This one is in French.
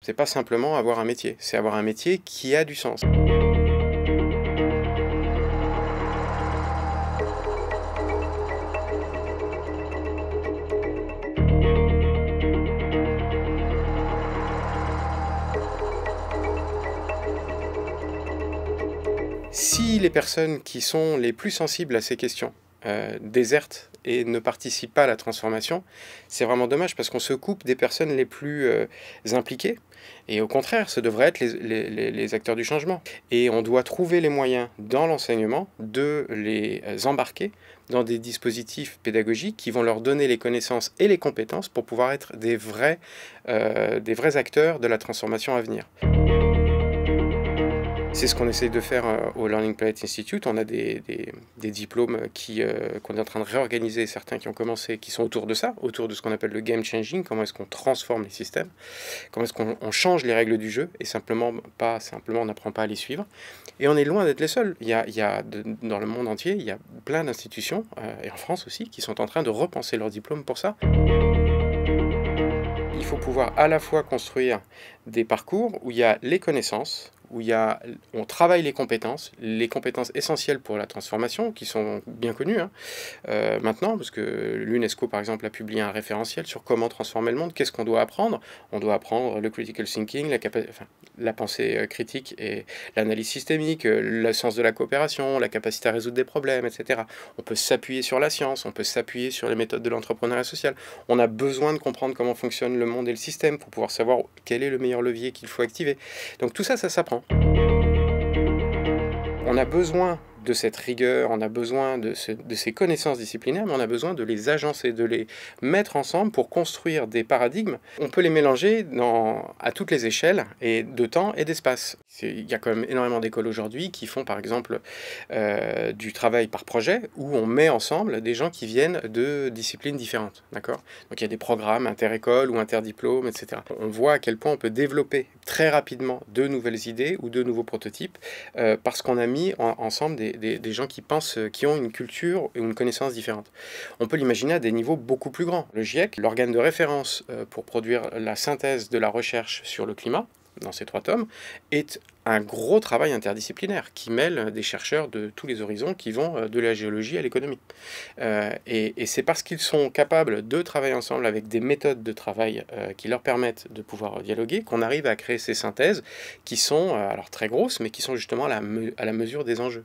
C'est pas simplement avoir un métier, c'est avoir un métier qui a du sens. Si les personnes qui sont les plus sensibles à ces questions désertent et ne participent pas à la transformation, c'est vraiment dommage parce qu'on se coupe des personnes les plus impliquées. Et au contraire, ce devraient être les acteurs du changement. Et on doit trouver les moyens dans l'enseignement de les embarquer dans des dispositifs pédagogiques qui vont leur donner les connaissances et les compétences pour pouvoir être des vrais acteurs de la transformation à venir. C'est ce qu'on essaye de faire au Learning Planet Institute. On a des diplômes qu'on est en train de réorganiser, certains qui ont commencé, qui sont autour de ça, autour de ce qu'on appelle le game changing, comment est-ce qu'on transforme les systèmes, comment est-ce qu'on change les règles du jeu, et on n'apprend pas à les suivre. Et on est loin d'être les seuls. Dans le monde entier, il y a plein d'institutions, et en France aussi, qui sont en train de repenser leurs diplômes pour ça. Il faut pouvoir à la fois construire des parcours où il y a les connaissances, où on travaille les compétences essentielles pour la transformation, qui sont bien connues maintenant, parce que l'UNESCO, par exemple, a publié un référentiel sur comment transformer le monde, qu'est-ce qu'on doit apprendre. On doit apprendre le critical thinking, la pensée critique et l'analyse systémique, le sens de la coopération, la capacité à résoudre des problèmes, etc. On peut s'appuyer sur la science, on peut s'appuyer sur les méthodes de l'entrepreneuriat social. On a besoin de comprendre comment fonctionne le monde et le système pour pouvoir savoir quel est le meilleur levier qu'il faut activer. Donc tout ça, ça s'apprend. On a besoin de cette rigueur, on a besoin de ces connaissances disciplinaires, mais on a besoin de les agencer, de les mettre ensemble pour construire des paradigmes. On peut les mélanger à toutes les échelles, et de temps et d'espace. Il y a quand même énormément d'écoles aujourd'hui qui font par exemple du travail par projet, où on met ensemble des gens qui viennent de disciplines différentes. D'accord ? Donc il y a des programmes inter-écoles ou inter-diplômes, etc. On voit à quel point on peut développer très rapidement de nouvelles idées ou de nouveaux prototypes parce qu'on a mis ensemble des gens qui ont une culture et une connaissance différente. On peut l'imaginer à des niveaux beaucoup plus grands. Le GIEC, l'organe de référence pour produire la synthèse de la recherche sur le climat, dans ces 3 tomes, est un gros travail interdisciplinaire qui mêle des chercheurs de tous les horizons qui vont de la géologie à l'économie. Et c'est parce qu'ils sont capables de travailler ensemble avec des méthodes de travail qui leur permettent de pouvoir dialoguer qu'on arrive à créer ces synthèses qui sont alors très grosses, mais qui sont justement à la mesure des enjeux.